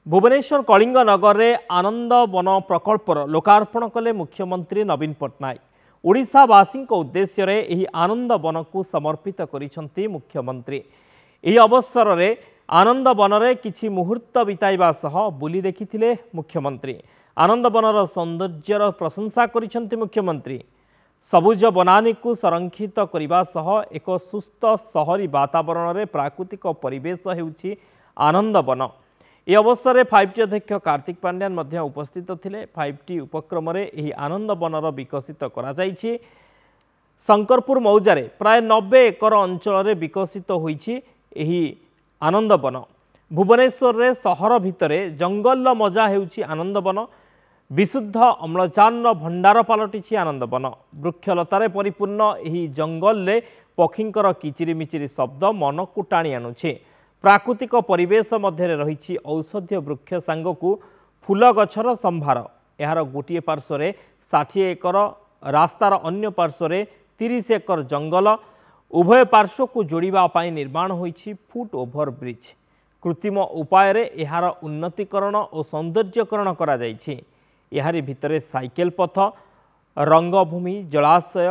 भुवनेश्वर कलिंग नगर में आनंद वन प्रकल्पर लोकार्पण कले मुख्यमंत्री नवीन पट्टनायक। ओडिशावासी उद्देश्य रे एही आनंद वन को समर्पित करिसंती मुख्यमंत्री। एही अवसर रे आनंद वन रे किछि मुहूर्त बिताइबा सह बुली देखिथिले मुख्यमंत्री। आनंद वनर सौंदर्यर प्रशंसा करिसंती मुख्यमंत्री। सबुज बनानी को संरक्षित करने सह एक सुस्थ सहरी वातावरण में प्राकृतिक परिवेश हेउछि आनंद वन। ए अवसर में 5T अध्यक्ष कार्तिक पांड्यान मध्य उपस्थित थिले। 5T उपक्रम रे एही आनंद वनर विकसित करा जाइछि। शंकरपुर मौजारे प्राय 90 एकर अंचल में विकसित होइछि एही आनंद वन। भुवनेश्वर रे सहर भितरे जंगल मजा हेउछि आनंद वन। विशुद्ध अम्लजान भंडार पलटिछि आनंद वन। वृक्षलतारे परिपूर्ण एही जंगल ले पक्षींकर किचिरिमिचिरी शब्द मन को टाणी आनुछि। प्राकृतिक परिवेश मध्य रही औषधीय वृक्ष सांगकू फूल गछर संभार। यार गोटे पार्श्व 60 एकर रास्तार अन्य पार्श्व 30 एकर जंगल। उभय पार्श्व को जोड़िबा पाई निर्माण होइछि फुट ओभर ब्रिज। कृत्रिम उपाय रे यार उन्नतीकरण और सौंदर्यकरण करा जाइछि। यारी भितरे साइकेल पथ, रंगभूमि, जलाशय,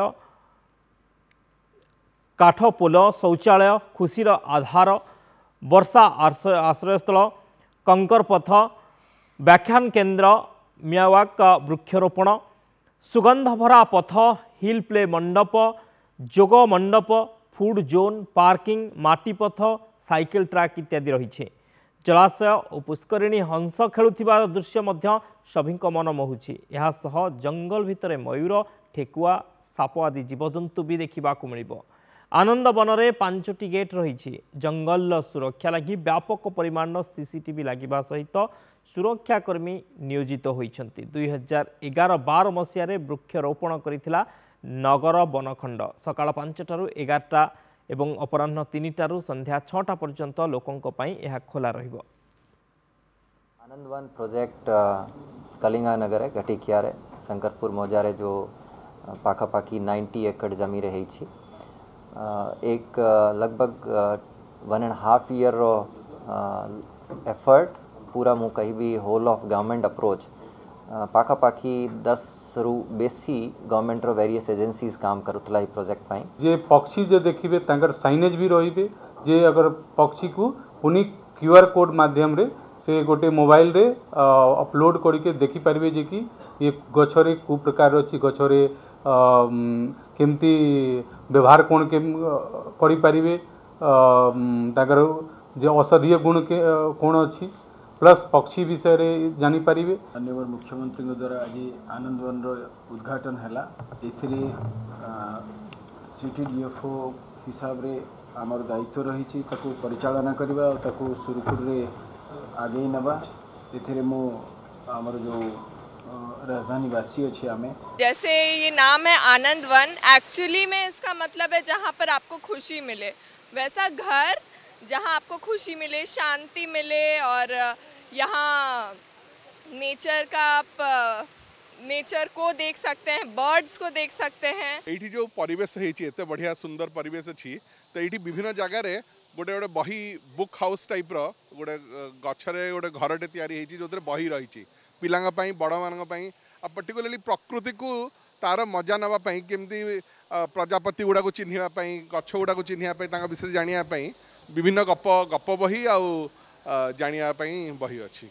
काठ पोल, शौचालय, खुशीर आधार, वर्षा आश्रयस्थल, कंकर पथ, व्याख्यान केन्द्र, मियावाक वृक्षरोपण, सुगंधभरा पथ, हिल प्ले मंडप, जोग मंडप, फूड जोन, पार्किंग, माटी पथ, साइकेल ट्रैक इत्यादि रही। जलाशय और पुष्करिणी हंस खेलुथिबा दृश्य मध्य सभी मन मोहुछि। यह सह जंगल भितर मयूर, ठेकुआ, साप आदि जीवजंतु भी देखा मिलिबो। आनंद वन रे 5टी गेट रही। जंगल सुरक्षा लगी व्यापक परिमाण सीसीटीवी लगिबा सहित सुरक्षाकर्मी नियोजित होइछन्ति। 2011-12 मसीह वृक्षरोपण करिथिला नगर वनखंड। सकाळ 5टारू 11टा एवं अपराह्न 3टारू संध्या 6टा पर्यंत लोकंक पई यह खोला रहिबो। आनंद वन प्रोजेक्ट कलिंगा नगर घटिकिया शंकरपुर मौजारे जो पाखापाखी 90 एकड़ जमी रही छी। एक लगभग 1.5 ईयर एफर्ट पूरा मु कही भी होल ऑफ गवर्नमेंट अप्रोच पाखापाखी 10 रु बेसी गवर्नमेंट रो वेरियस एजेंसीज काम करुतला ई प्रोजेक्ट पाई। जे पक्षी जे देखिबे तांकर साइनेज भी रहिबे। जे अगर पक्षी को पुनी क्यूआर कोड माध्यम रे से गोटे मोबाइल रे अपलोड करके देखि पारिबे जे कि ये गछरे को प्रकार अछि, गछरे केमती व्यवहार कोन के करि पारिबे, ताकर जे औषधीय गुण के कोन अछि, प्लस पक्षी विषय रे जानि पारिबे। माननीय मुख्यमंत्री द्वारा आज आनंद वन रो उद्घाटन हैला। एथिरे सीटीडीएफओ हिसाब रे आमर दायित्व रही ताकू परिचालना करबा और ताकू सुरखुर रे आगे नबा। एथिरे मो आमर जो राजधानी वासी अच्छी हमें जैसे ये नाम है आनंद वन, एक्चुअली में इसका मतलब है जहाँ पर आपको खुशी मिले। वैसा घर जहाँ आपको खुशी मिले, शांति मिले और यहाँ नेचर का आप नेचर को देख सकते हैं, बर्ड्स को देख सकते हैं। एठी जो परिवेश है बढ़िया सुंदर परिवेश अच्छी। तो ये विभिन्न जगह रे गोटे गोटे बही बुक हाउस टाइप रो गोटे गछरे गोटे घरटे तैयारी जो बही रही पिलांग पई बड़ मान पई पर्टिकुलरली प्रकृति को तार मजा नवा पई केमती प्रजापति गुड़ा को चिन्हिबा पई, गछ गुड़ा को चिन्हिबा पई, तांका विषय जानिया पई विभिन्न गप बही आ जानिया पई बही अछि।